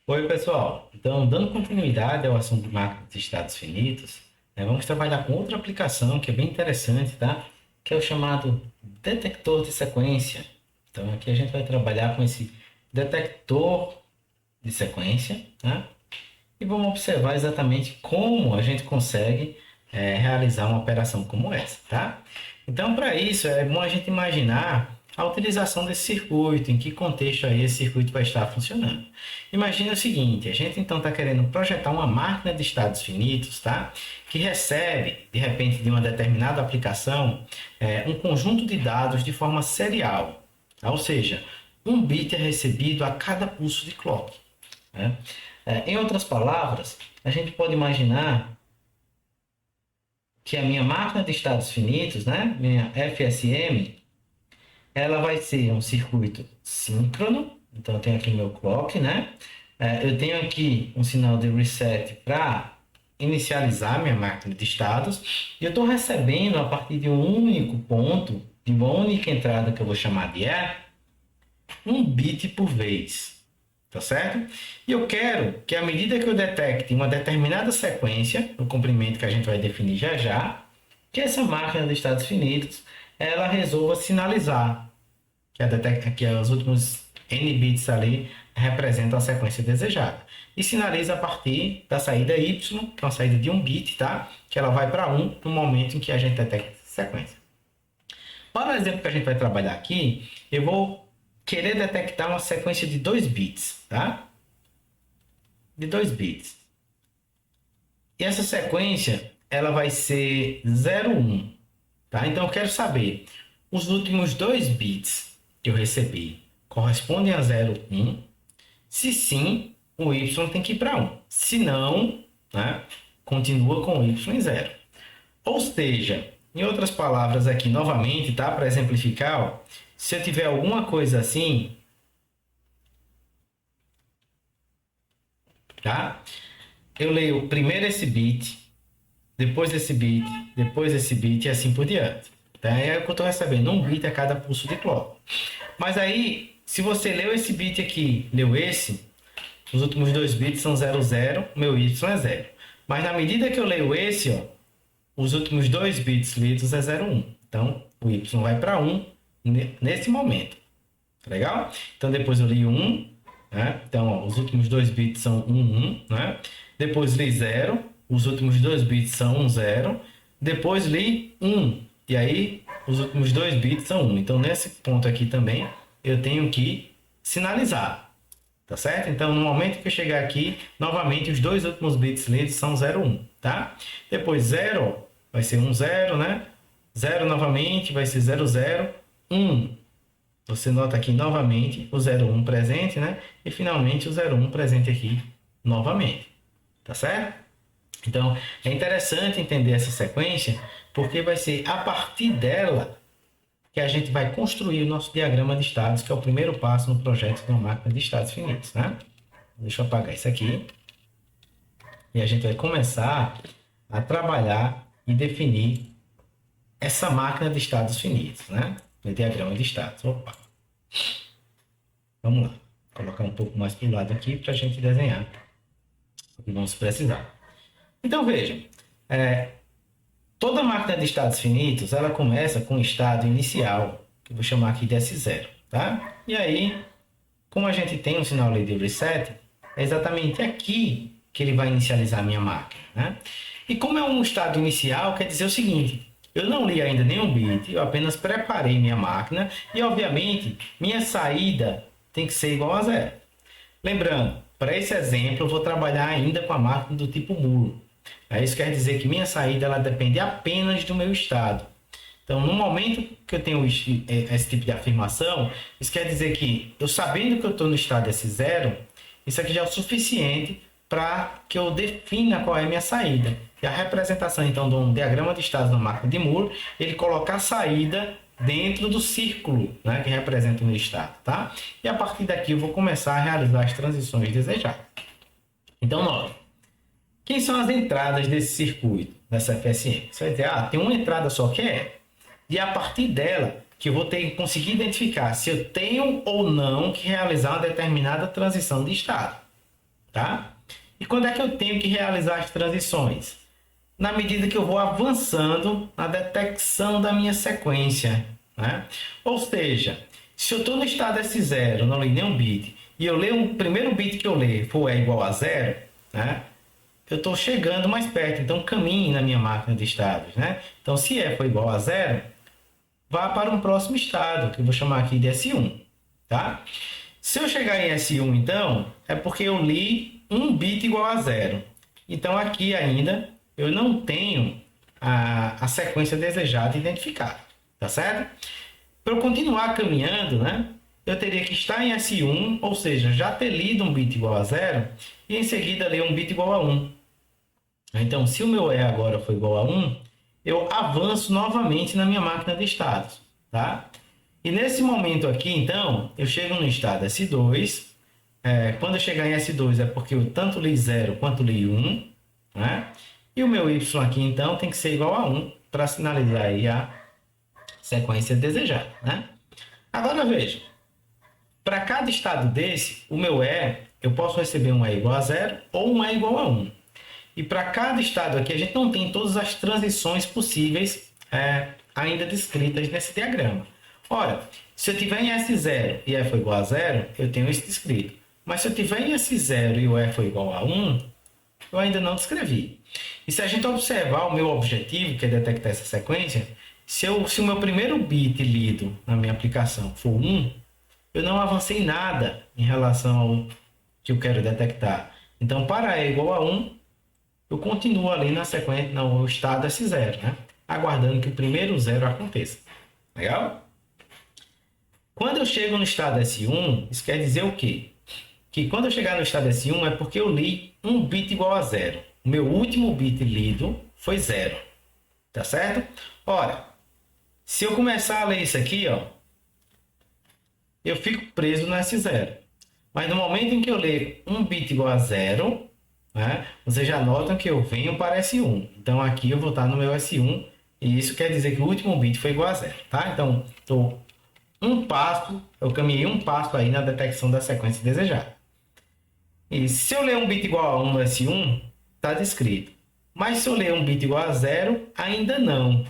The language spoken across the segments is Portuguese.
Oi, pessoal. Então, dando continuidade ao assunto de máquina de estados finitos, vamos trabalhar com outra aplicação que é bem interessante, tá? Que é o chamado detector de sequência. Então, aqui a gente vai trabalhar com esse detector de sequência, tá? E vamos observar exatamente como a gente consegue realizar uma operação como essa, tá? Então, para isso, é bom a gente imaginar a utilização desse circuito, em que contexto aí esse circuito vai estar funcionando. Imagine o seguinte, a gente então está querendo projetar uma máquina de estados finitos, tá? Que recebe, de repente, de uma determinada aplicação, um conjunto de dados de forma serial, tá? Ou seja, um bit é recebido a cada pulso de clock, né? Em outras palavras, a gente pode imaginar que a minha máquina de estados finitos, né, minha FSM, ela vai ser um circuito síncrono. Então, eu tenho aqui meu clock, né? Eu tenho aqui um sinal de reset para inicializar minha máquina de estados. E eu estou recebendo a partir de um único ponto, de uma única entrada que eu vou chamar de E, um bit por vez. Tá certo? E eu quero que, à medida que eu detecte uma determinada sequência, o comprimento que a gente vai definir já já, que essa máquina de estados finitos ela resolva sinalizar que os últimos n bits ali representam a sequência desejada. E sinaliza a partir da saída y, que é uma saída de um bit, tá? Que ela vai para 1 no momento em que a gente detecta essa sequência. Para o exemplo que a gente vai trabalhar aqui, eu vou querer detectar uma sequência de 2 bits, tá? De 2 bits. E essa sequência, ela vai ser 0, 1, tá? Então eu quero saber, os últimos 2 bits que eu recebi correspondem a 0, 1? Se sim, o y tem que ir para 1. Se não, né, continua com o y em 0. Ou seja, em outras palavras aqui novamente, tá? Para exemplificar, ó, se eu tiver alguma coisa assim, tá? Eu leio primeiro esse bit, depois esse bit, depois esse bit e assim por diante. Tá? É o que eu estou recebendo, um bit a cada pulso de clock. Mas aí, se você leu esse bit aqui, leu esse, os últimos 2 bits são 00, meu y é 0. Mas na medida que eu leio esse, ó, os últimos 2 bits lidos é 01. Então, o y vai para 1 nesse momento. Tá legal? Então, depois eu li 1, né? Então, ó, os últimos 2 bits são 1, 1, né? Depois li 0, os últimos 2 bits são 1, 0. Depois li 1, e aí os últimos 2 bits são 1. Então, nesse ponto aqui também, eu tenho que sinalizar. Tá certo? Então, no momento que eu chegar aqui, novamente, os dois últimos bits lidos são 0, 1, tá? Depois 0 vai ser 1, 0, né? 0 novamente vai ser 0, 0, 1. Você nota aqui novamente o 0, 1 presente, né? E finalmente o 0, 1 presente aqui novamente. Tá certo? Então, é interessante entender essa sequência, porque vai ser a partir dela que a gente vai construir o nosso diagrama de estados, que é o primeiro passo no projeto de uma máquina de estados finitos, né? Deixa eu apagar isso aqui. E a gente vai começar a trabalhar e definir essa máquina de estados finitos, né? O diagrama de estados. Opa! Vamos lá. Vou colocar um pouco mais para o lado aqui para a gente desenhar o que vamos precisar. Então, vejam. Toda máquina de estados finitos, ela começa com um estado inicial, que eu vou chamar aqui de S0, tá? E aí, como a gente tem um sinal de reset, é exatamente aqui que ele vai inicializar a minha máquina, né? E como é um estado inicial, quer dizer o seguinte, eu não li ainda nenhum bit, eu apenas preparei minha máquina e, obviamente, minha saída tem que ser igual a 0. Lembrando, para esse exemplo, eu vou trabalhar ainda com a máquina do tipo Moore. Isso quer dizer que minha saída ela depende apenas do meu estado. Então, no momento que eu tenho esse tipo de afirmação, isso quer dizer que eu sabendo que eu estou no estado S0, isso aqui já é o suficiente para que eu defina qual é a minha saída. E a representação, então, de um diagrama de estados na máquina de Moore, ele coloca a saída dentro do círculo, né, que representa o meu estado. Tá? E a partir daqui eu vou começar a realizar as transições desejadas. Então, note, quem são as entradas desse circuito, dessa FSM? Você vai dizer, tem uma entrada só que é. E a partir dela, que eu vou ter que conseguir identificar se eu tenho ou não que realizar uma determinada transição de estado. tá? E quando é que eu tenho que realizar as transições? Na medida que eu vou avançando na detecção da minha sequência, né? Ou seja, se eu estou no estado S0, não li nenhum bit, e eu leio o primeiro bit que eu ler for é igual a zero, né? Eu estou chegando mais perto, então caminhe na minha máquina de estados, né? Então, se E for igual a zero, vá para um próximo estado, que eu vou chamar aqui de S1, tá? Se eu chegar em S1, então, é porque eu li um bit igual a zero. Então, aqui ainda, eu não tenho a sequência desejada identificada, tá certo? Para eu continuar caminhando, né, eu teria que estar em S1, ou seja, já ter lido um bit igual a zero, e em seguida ler um bit igual a 1. Então, se o meu E agora for igual a 1, eu avanço novamente na minha máquina de estados, tá? E nesse momento aqui, então, eu chego no estado S2. Quando eu chegar em S2 é porque eu tanto li 0 quanto li 1, né? E o meu Y aqui, então, tem que ser igual a 1 para sinalizar aí a sequência desejada, né? Agora veja, para cada estado desse, o meu E, eu posso receber um E igual a 0 ou um E igual a 1. E para cada estado aqui, a gente não tem todas as transições possíveis ainda descritas nesse diagrama. Ora, se eu tiver em S0 e E for igual a 0, eu tenho isso descrito. Mas se eu tiver em S0 e o E for igual a 1, eu ainda não descrevi. E se a gente observar o meu objetivo, que é detectar essa sequência, se o meu primeiro bit lido na minha aplicação for 1, eu não avancei nada em relação ao que eu quero detectar. Então, para E igual a 1, eu continuo ali na sequência, no estado S0, né? Aguardando que o primeiro zero aconteça. Legal? Quando eu chego no estado S1, isso quer dizer o quê? Que quando eu chegar no estado S1 é porque eu li um bit igual a zero. O meu último bit lido foi zero. Tá certo? Ora, se eu começar a ler isso aqui, ó, eu fico preso no S0. Mas no momento em que eu ler um bit igual a zero, né, vocês já notam que eu venho para S1. Então aqui eu vou estar no meu S1 e isso quer dizer que o último bit foi igual a zero. Tá? Então eu caminhei um passo aí na detecção da sequência desejada. E se eu ler um bit igual a 1 no S1, está descrito. Mas se eu ler um bit igual a zero, ainda não.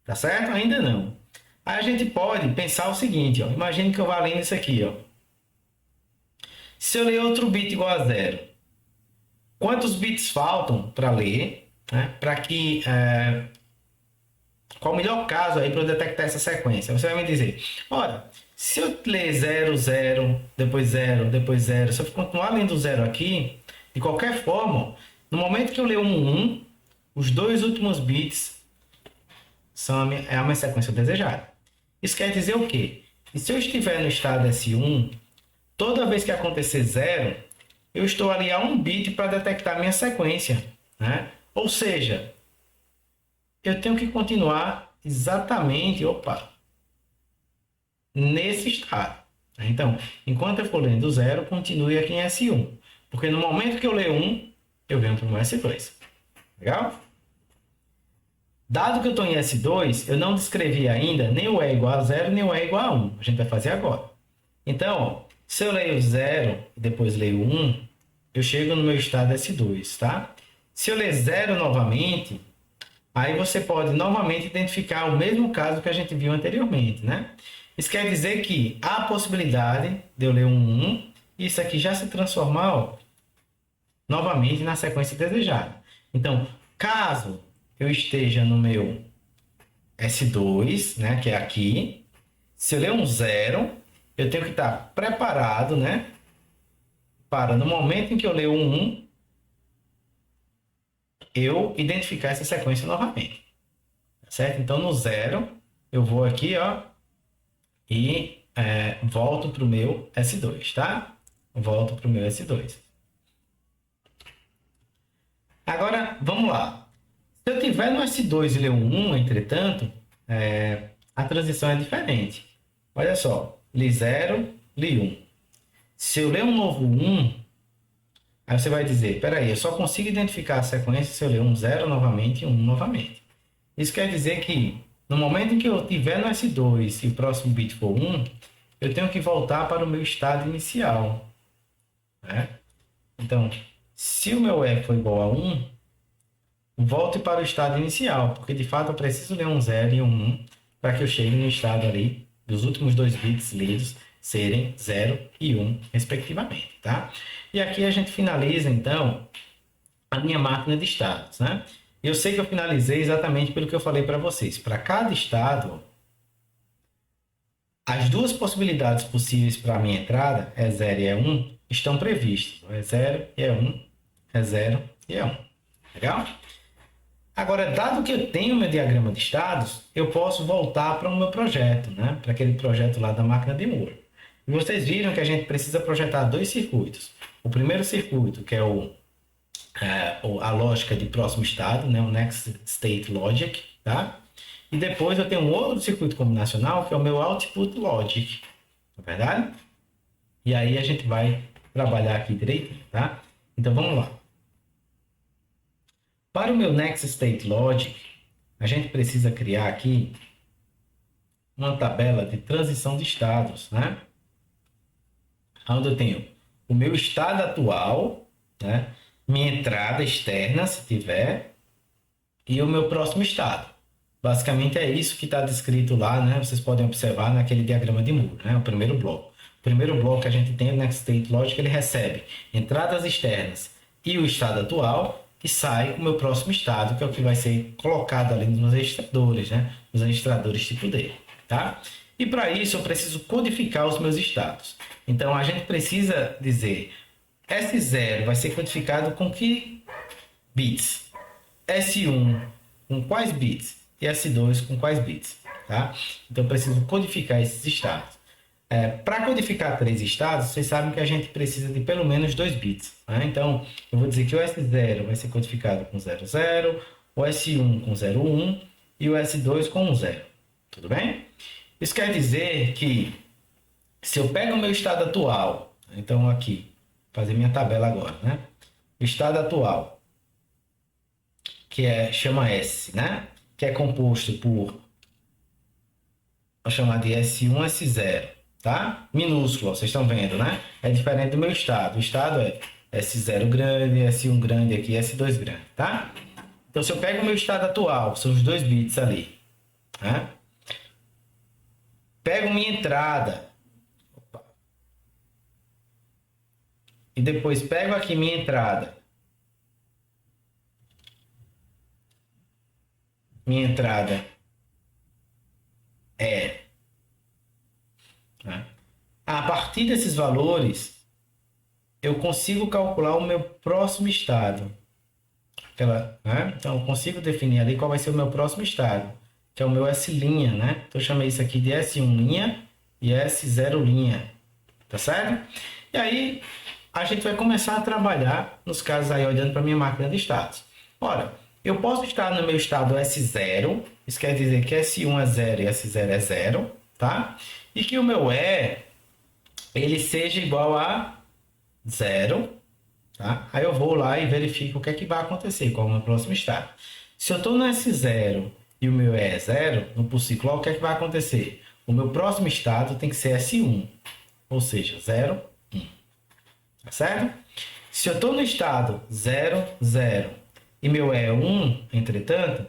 Tá certo? Ainda não. Aí a gente pode pensar o seguinte, ó. Imagine que eu vá lendo isso aqui, ó. Se eu ler outro bit igual a zero, quantos bits faltam para ler, né? Para que qual o melhor caso aí para eu detectar essa sequência? Você vai me dizer, ora, se eu ler 0, 0, depois 0, depois 0, se eu continuar lendo 0 aqui, de qualquer forma, no momento que eu ler 1, os dois últimos bits são a minha sequência desejada. Isso quer dizer o quê? E se eu estiver no estado S1, toda vez que acontecer 0, eu estou ali a 1 bit para detectar a minha sequência, né? Ou seja, eu tenho que continuar exatamente, nesse estado. Então, enquanto eu for lendo 0, continue aqui em S1. Porque no momento que eu ler 1, eu venho para o S2. Legal? Dado que eu estou em S2, eu não descrevi ainda nem o E igual a 0, nem o E igual a 1. A gente vai fazer agora. Então, se eu leio 0 e depois leio 1, eu chego no meu estado S2, tá? Se eu ler 0 novamente, aí você pode novamente identificar o mesmo caso que a gente viu anteriormente, né? Isso quer dizer que há a possibilidade de eu ler um 1 e isso aqui já se transformar, novamente na sequência desejada. Então, caso eu esteja no meu S2, né, que é aqui, se eu ler um 0, eu tenho que estar preparado, né, para no momento em que eu ler um 1, eu identificar essa sequência novamente. Certo? Então, no 0, eu vou aqui, ó, e volto para o meu S2, tá? Volto para o meu S2. Agora, vamos lá. Se eu tiver no S2 e ler um 1, entretanto, a transição é diferente. Olha só, li 0, li 1. Se eu ler um novo 1, aí você vai dizer, peraí, eu só consigo identificar a sequência se eu ler um 0 novamente e um 1 novamente. Isso quer dizer que no momento em que eu estiver no S2 e o próximo bit for 1, eu tenho que voltar para o meu estado inicial, né? Então, se o meu E for igual a 1, volte para o estado inicial, porque de fato eu preciso ler um 0 e um 1 para que eu chegue no estado ali dos últimos dois bits lidos serem 0 e 1, respectivamente, tá? E aqui a gente finaliza, então, a minha máquina de estados, né? Eu sei que eu finalizei exatamente pelo que eu falei para vocês. Para cada estado, as duas possibilidades possíveis para a minha entrada, é 0 e é 1, estão previstas. É 0 e é 1, é 0 e é 1. Legal? Agora, dado que eu tenho meu diagrama de estados, eu posso voltar para o meu projeto, né? Para aquele projeto lá da máquina de Moore. E vocês viram que a gente precisa projetar dois circuitos. O primeiro circuito, que é a lógica de próximo estado, né? O Next State Logic, tá? E depois eu tenho um outro circuito combinacional, que é o meu Output Logic, não é verdade? E aí a gente vai trabalhar aqui direitinho, tá? Então vamos lá. Para o meu Next State Logic, a gente precisa criar aqui uma tabela de transição de estados, né? Onde eu tenho o meu estado atual, né? Minha entrada externa, se tiver, e o meu próximo estado. Basicamente é isso que está descrito lá, né? Vocês podem observar naquele diagrama de Moore, né? O primeiro bloco. O primeiro bloco que a gente tem, o Next State Logic, ele recebe entradas externas e o estado atual, e sai o meu próximo estado, que é o que vai ser colocado ali nos registradores, né? Nos registradores tipo D, tá? E para isso eu preciso codificar os meus estados. Então a gente precisa dizer S0 vai ser codificado com que bits? S1 com quais bits? E S2 com quais bits? Tá? Então eu preciso codificar esses estados. Para codificar três estados, vocês sabem que a gente precisa de pelo menos 2 bits. Né? Então, eu vou dizer que o S0 vai ser codificado com 00, o S1 com 01 e o S2 com 0. Tudo bem? Isso quer dizer que se eu pego o meu estado atual, então aqui, fazer minha tabela agora, né? O estado atual, chama S, né? Que é composto por, vou chamar de S1, S0. Tá? Minúsculo, vocês estão vendo, né? É diferente do meu estado. O estado é S0 grande, S1 grande aqui, S2 grande, tá? Então, se eu pego o meu estado atual, são os 2 bits ali, né? Pego minha entrada. Opa. E depois pego aqui minha entrada. Minha entrada é... Né? A partir desses valores, eu consigo calcular o meu próximo estado. Né? Então, eu consigo definir ali qual vai ser o meu próximo estado, que é o meu S', né? Então, eu chamei isso aqui de S1' e S0', tá certo? E aí, a gente vai começar a trabalhar, nos casos aí, olhando para a minha máquina de estados. Ora, eu posso estar no meu estado S0, isso quer dizer que S1 é 0 e S0 é 0, tá? E que o meu E, ele seja igual a 0, tá? Aí eu vou lá e verifico o que é que vai acontecer, qual é o meu próximo estado. Se eu estou no S0 e o meu E é 0, no pulso ciclo, o que é que vai acontecer? O meu próximo estado tem que ser S1, ou seja, 0, 1. Tá certo? Se eu estou no estado 0, 0 e meu E é 1, entretanto,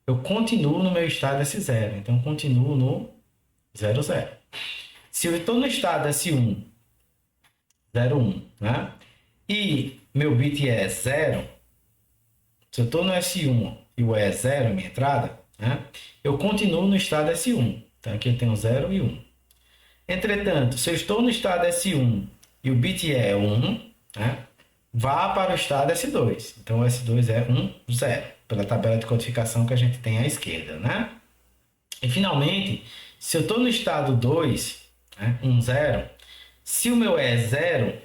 eu continuo no meu estado S0. Então, eu continuo no 0, 0. Se eu estou no estado S1, 0, 1, né? E meu bit é 0, se eu estou no S1 e o E é 0, minha entrada, né? Eu continuo no estado S1. Então, aqui eu tenho 0 e 1. Entretanto, se eu estou no estado S1 e o bit é 1, né? Vá para o estado S2. Então, o S2 é 1, 0, pela tabela de codificação que a gente tem à esquerda, né? E, finalmente, se eu estou no estado 2, né? 1, 0, se o meu E é 0,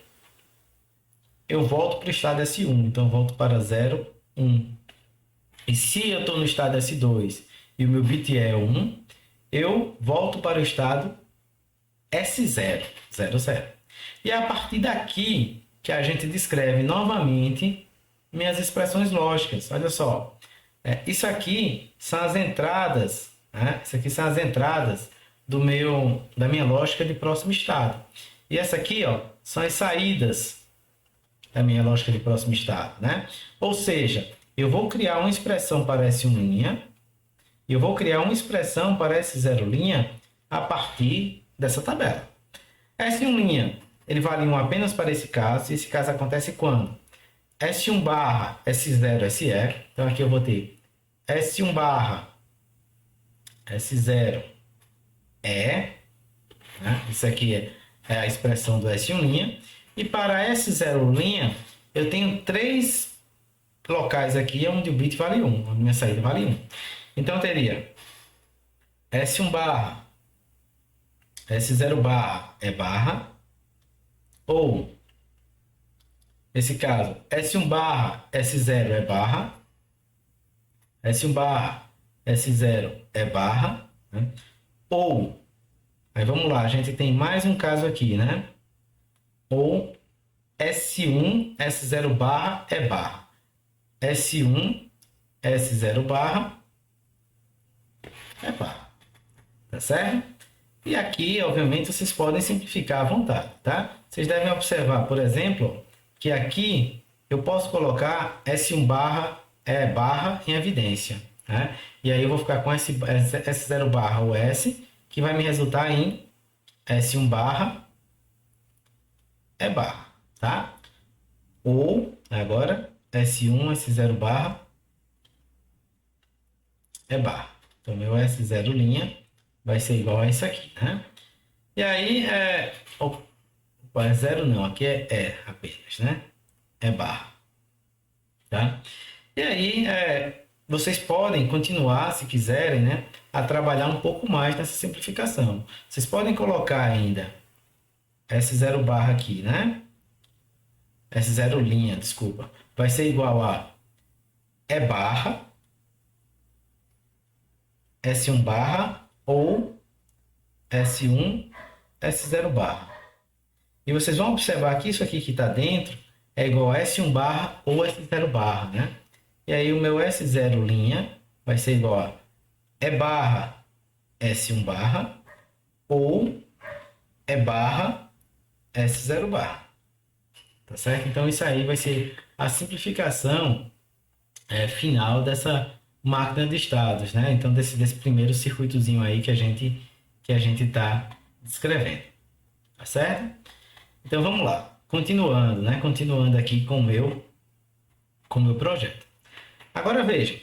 eu volto para o estado S1. Então, eu volto para 0, 1. E se eu estou no estado S2 e o meu bit é 1, eu volto para o estado S0, 0, 0. E é a partir daqui que a gente descreve novamente minhas expressões lógicas. Olha só, isso aqui são as entradas, né? Isso aqui são as entradas da minha lógica de próximo estado. E essa aqui, ó, são as saídas da minha lógica de próximo estado, né? Ou seja, eu vou criar uma expressão para S1', e eu vou criar uma expressão para S0' a partir dessa tabela. S1', ele vale 1 apenas para esse caso, e esse caso acontece quando? S1 barra S0, SE, então aqui eu vou ter S1 barra S0 né? Isso aqui é a expressão do S1', e para S0' eu tenho 3 locais aqui onde o bit vale 1, a minha saída vale 1. Então, eu teria S1 barra, S0 barra é barra, ou, nesse caso, S1 barra, S0 é barra, S1 barra, S0 é barra, né? Ou, aí vamos lá, a gente tem mais um caso aqui, né? Ou S1, S0 barra é barra, S1, S0 barra é barra, tá certo? E aqui, obviamente, vocês podem simplificar à vontade, tá? Vocês devem observar, por exemplo, que aqui eu posso colocar S1 barra é barra em evidência, né? E aí eu vou ficar com S0 barra ou S, que vai me resultar em S1 barra é barra, tá? Ou, agora, S1, S0 barra é barra. Então, meu S0' vai ser igual a isso aqui, né? E aí, opa, é zero não, aqui é apenas, né? É barra, tá? E aí, vocês podem continuar, se quiserem, né? A trabalhar um pouco mais nessa simplificação. Vocês podem colocar ainda S0 barra aqui, né? S0', desculpa. Vai ser igual a E barra, S1 barra ou S1, S0 barra. E vocês vão observar que isso aqui que está dentro é igual a S1 barra ou S0 barra, né? E aí o meu S0' vai ser igual a E barra S1 barra ou E barra S0 barra. Tá certo? Então isso aí vai ser a simplificação final dessa máquina de estados, né? Então desse primeiro circuitozinho aí que a gente está descrevendo, tá certo? Então vamos lá, continuando, né? Continuando aqui com o meu projeto. Agora veja,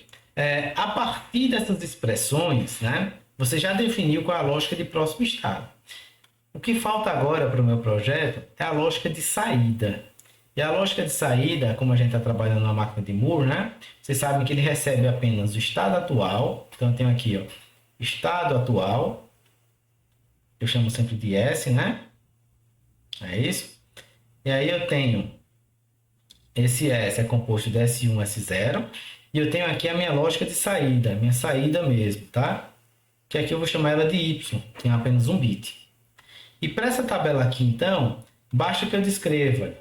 a partir dessas expressões, né? Você já definiu qual é a lógica de próximo estado. O que falta agora para o meu projeto é a lógica de saída. E a lógica de saída, como a gente está trabalhando na máquina de Moore, né? Vocês sabem que ele recebe apenas o estado atual. Então, eu tenho aqui, ó, estado atual. Eu chamo sempre de S, né? É isso. E aí eu tenho esse S é composto de S1, S0. E eu tenho aqui a minha lógica de saída, minha saída mesmo, tá? Que aqui eu vou chamar ela de Y, tem apenas um bit. E para essa tabela aqui, então, basta que eu descreva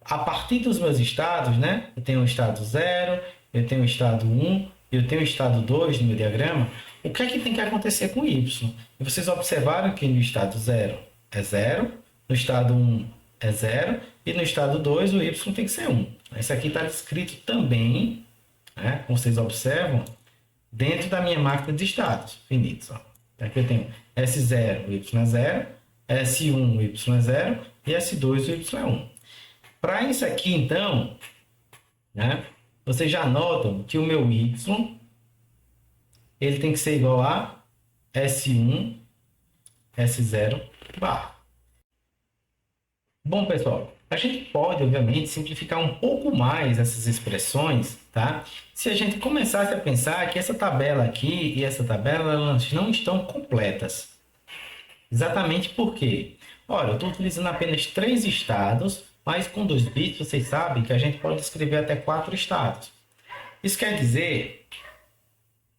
a partir dos meus estados, né? Eu tenho o estado 0, eu tenho o estado 1, eu tenho o estado 2 no meu diagrama. O que é que tem que acontecer com Y? E vocês observaram que no estado 0 é 0, no estado 1 é 0 e no estado 2 o Y tem que ser 1. Isso aqui está descrito também, né? Como vocês observam, dentro da minha máquina de estados finitos. Ó. Aqui eu tenho S0, o Y é 0, S1, o Y é 0 e S2, o Y é 1. Para isso aqui, então, né, vocês já notam que o meu Y ele tem que ser igual a S1, S0 barra. Bom, pessoal, a gente pode, obviamente, simplificar um pouco mais essas expressões, tá? Se a gente começasse a pensar que essa tabela aqui e essa tabela elas não estão completas. Exatamente por quê? Olha, eu estou utilizando apenas 3 estados, mas com 2 bits vocês sabem que a gente pode escrever até 4 estados. Isso quer dizer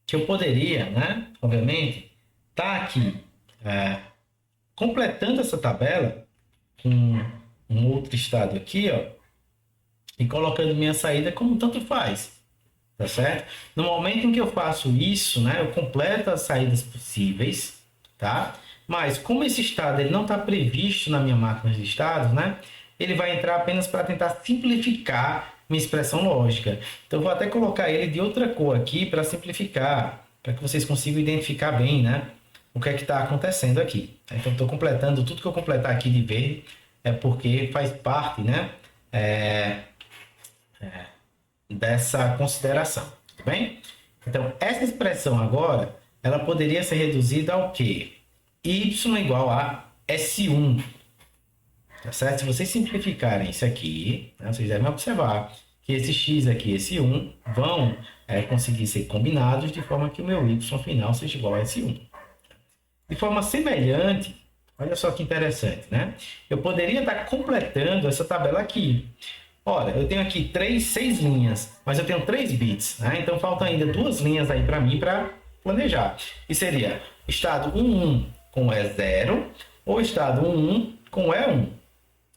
que eu poderia, né, obviamente, estar aqui completando essa tabela com um outro estado aqui, ó, e colocando minha saída como tanto faz, tá certo? No momento em que eu faço isso, né, eu completo as saídas possíveis, tá? Mas como esse estado ele não está previsto na minha máquina de estados, né, ele vai entrar apenas para tentar simplificar minha expressão lógica. Então, eu vou até colocar ele de outra cor aqui para simplificar, para que vocês consigam identificar bem, né, o que é que está acontecendo aqui. Então, estou completando tudo que eu completar aqui de verde, é porque faz parte, né, dessa consideração, tudo bem? Então, essa expressão agora, ela poderia ser reduzida ao quê? Y igual a S1. Tá certo? Se vocês simplificarem isso aqui, né, vocês devem observar que esse x aqui e esse 1 vão conseguir ser combinados de forma que o meu y final seja igual a S1. De forma semelhante, olha só que interessante, né? Eu poderia estar completando essa tabela aqui. Olha, eu tenho aqui 6 linhas, mas eu tenho 3 bits, né? Então, faltam ainda 2 linhas aí para mim para planejar. E seria estado 11 com E0 ou estado 11 com E1.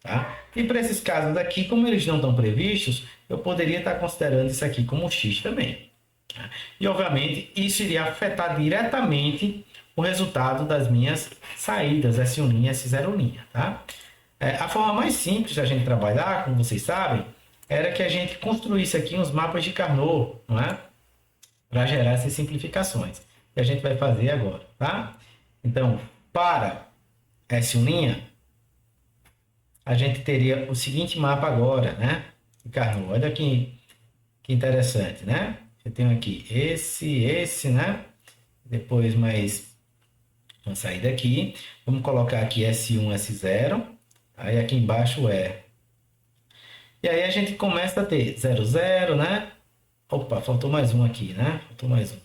Tá? E para esses casos aqui, como eles não estão previstos, eu poderia estar considerando isso aqui como x também. Tá? E, obviamente, isso iria afetar diretamente o resultado das minhas saídas S1' e S0'. Tá? A forma mais simples da gente trabalhar, como vocês sabem, era que a gente construísse aqui uns mapas de Carnot, não é? Para gerar essas simplificações. E a gente vai fazer agora, tá? Então, para S1', a gente teria o seguinte mapa agora, né? De Carnot. Olha que interessante, né? Eu tenho aqui esse, né? Depois mais uma saída aqui. Vamos colocar aqui S1, S0. Aí aqui embaixo é. E aí a gente começa a ter 0, 0, né? Opa, faltou mais um aqui, né? Faltou mais um.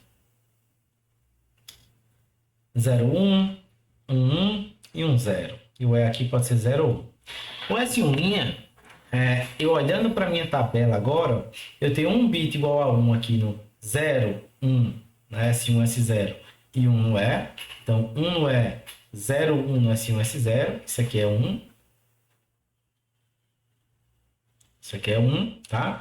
0, 1, 1, 1 e 1, 0. E o E aqui pode ser 0, 1. O S1', eu olhando para a minha tabela agora, eu tenho um bit igual a 1 aqui no 0, 1, né? S1, S0 e 1 no E. Então, 1 no E, 0, 1 no S1, S0. Isso aqui é 1. Isso aqui é 1, tá?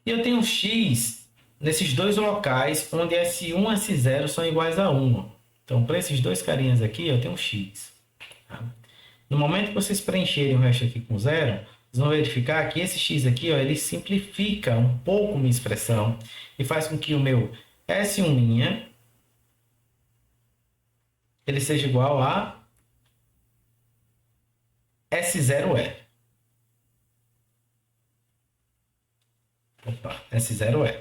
E eu tenho x nesses dois locais onde S1 e S0 são iguais a 1. Então, para esses dois carinhas aqui, eu tenho x. Tá? No momento que vocês preencherem o resto aqui com 0, vocês vão verificar que esse x aqui, ó, ele simplifica um pouco minha expressão e faz com que o meu S1' ele seja igual a S0E. Opa, S0E.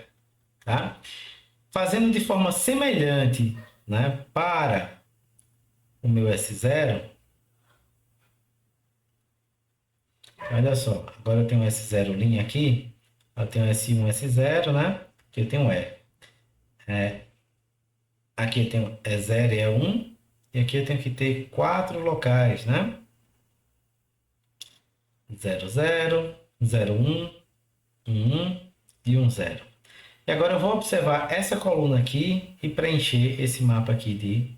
Tá? Fazendo de forma semelhante, né, para o meu S0, olha só, agora eu tenho S0' aqui, eu tenho S1, S0, né, aqui eu tenho E. Aqui eu tenho E0 e E1, e aqui eu tenho que ter 4 locais, né, 0, 0, 0, 1, 1, 1 e 1, 0. E agora eu vou observar essa coluna aqui e preencher esse mapa aqui de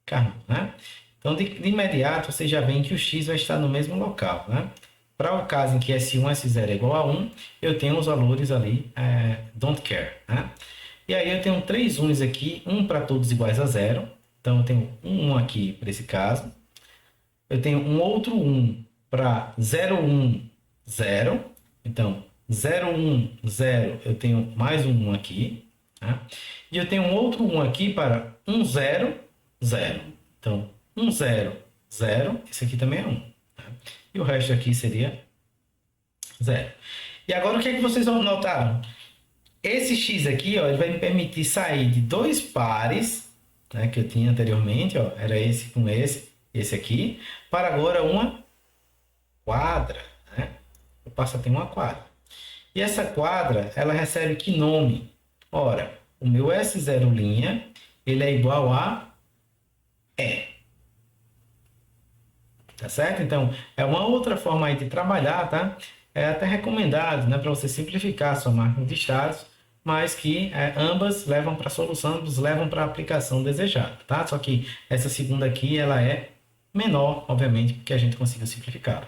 Carnot, né? Então, de imediato, vocês já veem que o x vai estar no mesmo local, né? Para o caso em que S1, S0 é igual a 1, eu tenho os valores ali, don't care, né? E aí eu tenho 3 1's aqui, um para todos iguais a 0. Então, eu tenho um 1 aqui para esse caso. Eu tenho um outro 1 para 0, 1, 0. Então, 0, 1, 0, eu tenho mais um 1 aqui. Tá? E eu tenho um outro 1 aqui para 1, 0, 0. Então, 1, 0, 0. Esse aqui também é 1. Tá? E o resto aqui seria 0. E agora, o que é que vocês vão notar? Esse x aqui, ó, ele vai me permitir sair de 2 pares, né, que eu tinha anteriormente. Ó, era esse com esse aqui, para agora uma quadra. Né? Eu passo a ter uma quadra. E essa quadra, ela recebe que nome? Ora, o meu S0', ele é igual a E. Tá certo? Então, é uma outra forma aí de trabalhar, tá? É até recomendado, né, para você simplificar a sua máquina de estados, mas que ambas levam para a solução, ambas levam para a aplicação desejada, tá? Só que essa segunda aqui, ela é menor, obviamente, porque a gente conseguiu simplificar.